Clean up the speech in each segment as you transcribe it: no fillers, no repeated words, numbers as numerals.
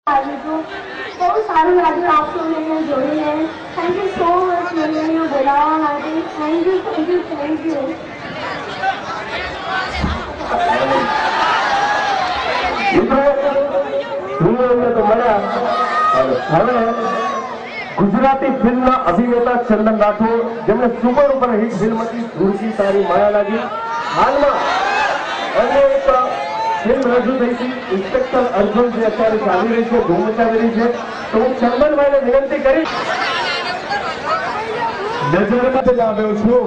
बहुत सारू लगे आप लोग मेरे जोड़े थैंक यू सो मच मैंने बुलावा માટે थैंक यू गुजराती फिल्म अभिनेता चंदन राठौड़ જેમણે સુપર ઉપર હિટ ફિલ્મ હતી ધૂળકી તારી માયા લાગી હાલમાં અન્ય એક ફિલ્મ રજૂ થઈ હતી ઇન્સ્પેક્ટર અર્જુન જે અત્યારે ચાલી રહી છે ધૂમ મચાવી રહી છે તો હું ચંદનભાઈને વિનંતી કરીશ નજરમાં લાવ્યો છું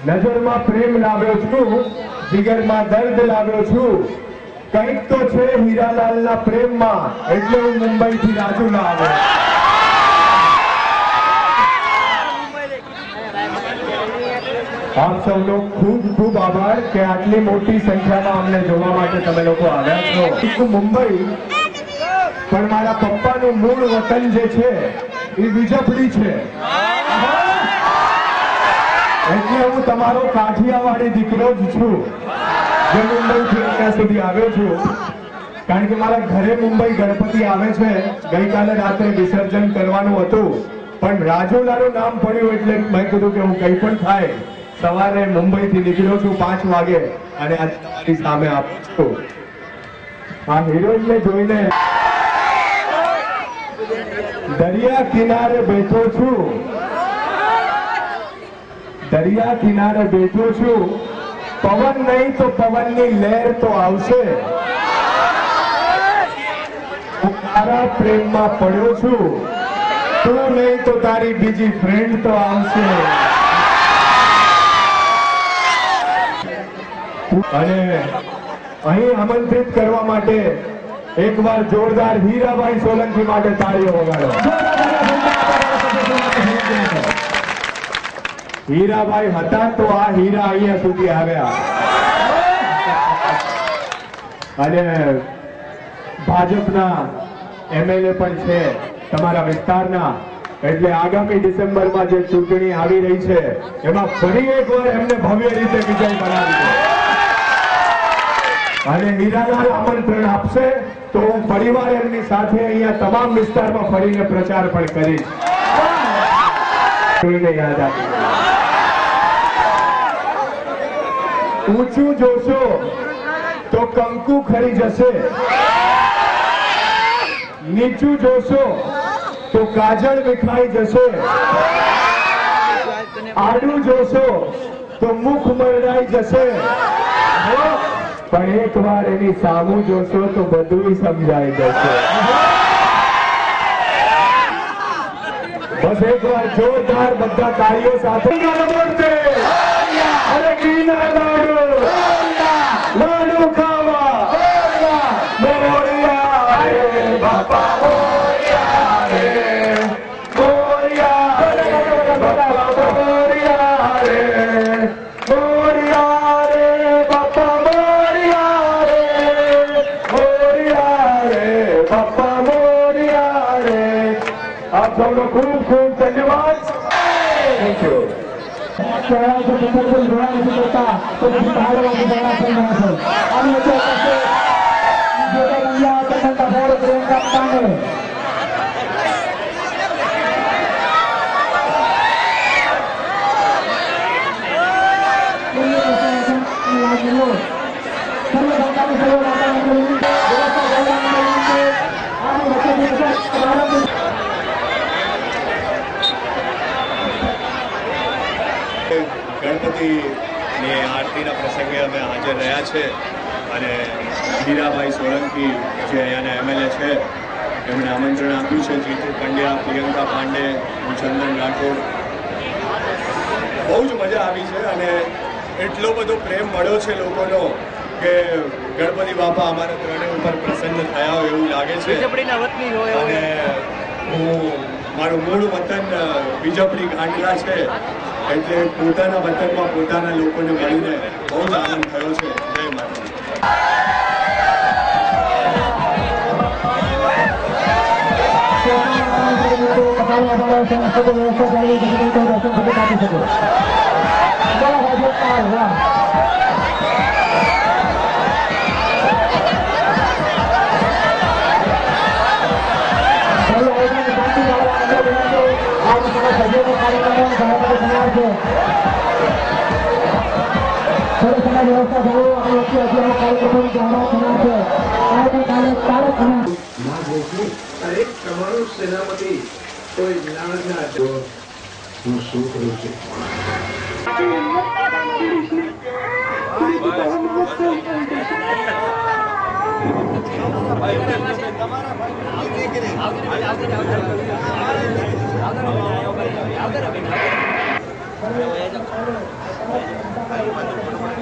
નજરમાં પ્રેમ લાવ્યો છું જીગરમાં દર્દ લાવ્યો છું કંઈક તો છે હીરાલાલના પ્રેમમાં એટલે હું મુંબઈથી રાજુ લાવ્યો आप सब लोग खूब खूब आभार કે આટલી મોટી સંખ્યામાં અમને જોવા માટે તમે લોકો આવ્યા છો મુંબઈ પણ મારા પપ્પાનું મૂળ વતન જે છે એ વિજપડી છે એટલે હું તમારો કાઠિયાવાડી દીકરો જ છું જે મુંબઈથી અહીંયા સુધી આવ્યો છું કારણ કે મારા ઘરે મુંબઈ ગણપતિ આવે છે ગઈકાલે રાત્રે વિસર્જન કરવાનું હતું પણ રાજુલાનું નામ પડ્યું એટલે મેં કીધું કે હું કંઈ પણ થાય સવારે મુંબઈથી નીકળ્યો છું 5 વાગે અને આજ તમારી સામે આવું છું આ હિરોઈનને જોઈને દરિયા કિનારે બેઠો છું દરિયા કિનારે બેઠો છું પવન નહીં તો પવનની લહેર તો આવશે હું તારા પ્રેમમાં પડ્યો છું તું નહીં તો તારી બીજી ફ્રેન્ડ તો આવશે અને અહીં આમંત્રિત કરવા માટે એકવાર જોરદાર હીરાભાઈ સોલંકી માટે તાળીઓ વગાડો હીરાભાઈ હતા તો આ હીરા અહીંયા સુધી આવ્યા અને ભાજપના એમએલએ પણ છે તમારા વિસ્તારના એટલે આગામી ડિસેમ્બરમાં જે ચૂંટણી આવી રહી છે એમાં ફરી એકવાર એમને ભવ્ય રીતે વિજય બનાવી છે અને હીરાલાલ આમંત્રણ આપશે તો હું પરિવાર એમની સાથે અહીંયા તમામ વિસ્તારમાં ફરીને પ્રચાર પણ કરીશ યાદ આપી ઊંચું જોશો તો કંકુ ખરી જશે નીચું જોશો તો કાજળ વિખાઈ જશે આડું જોશો તો મુખ મરડાઈ જશે પણ એક વાર એની સામું જોશો તો બધું સમજાઈ જશે બસ એક વાર જોરદાર બધા તાળીઓ સાથે અરે ઘીના લાડુ ખાવા મોરિયા રે બાપા મોરિયા રે મોરિયા રે બાપા મોરિયા રે મોરિયા રે બાપા મોરિયા રે મોરિયા રે બાપા મોરિયા રે આપ સૌનો ખૂબ ખૂબ ધન્યવાદ થેન્ક યુ ગણપતિની આરતીના પ્રસંગે અમે હાજર રહ્યા છે અને હીરાભાઈ સોલંકી જે અહીંયાના એમએલએ છે એમણે આમંત્રણ આપ્યું છે જીતુ પંડ્યા પ્રિયંકા પાંડે ચંદન રાઠોડ બહુ જ મજા આવી છે અને એટલો બધો પ્રેમ મળ્યો છે લોકોનો કે ગણપતિ બાપા અમારા ત્રણેય ઉપર પ્રસન્ન થયા હોય એવું લાગે છે અને હું મારું મૂળ વતન બીજપડી ગાંડલા છે એટલે પોતાના વતનમાં પોતાના લોકોને મળીને બહુ જ આનંદ થયો છે જય માતા વ્યવસ્થા ચાલુ આપણે વચ્ચે અત્યારે કાર્યક્રમો જાહેરાત થયા છે આવતીકાલે કાર્યક્રમ અરે તમારો સેનાપતિ કોઈ જ્ઞાનના હું શું કરું છું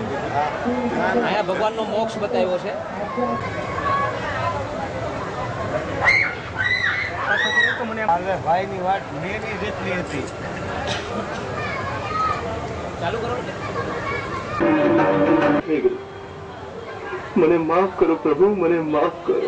અહીંયા ભગવાનનો મોક્ષ બતાવ્યો છે. ભાઈની વાત મેની જેટલી હતી. ચાલુ કરો. મને માફ કરો પ્રભુ, મને માફ કરો.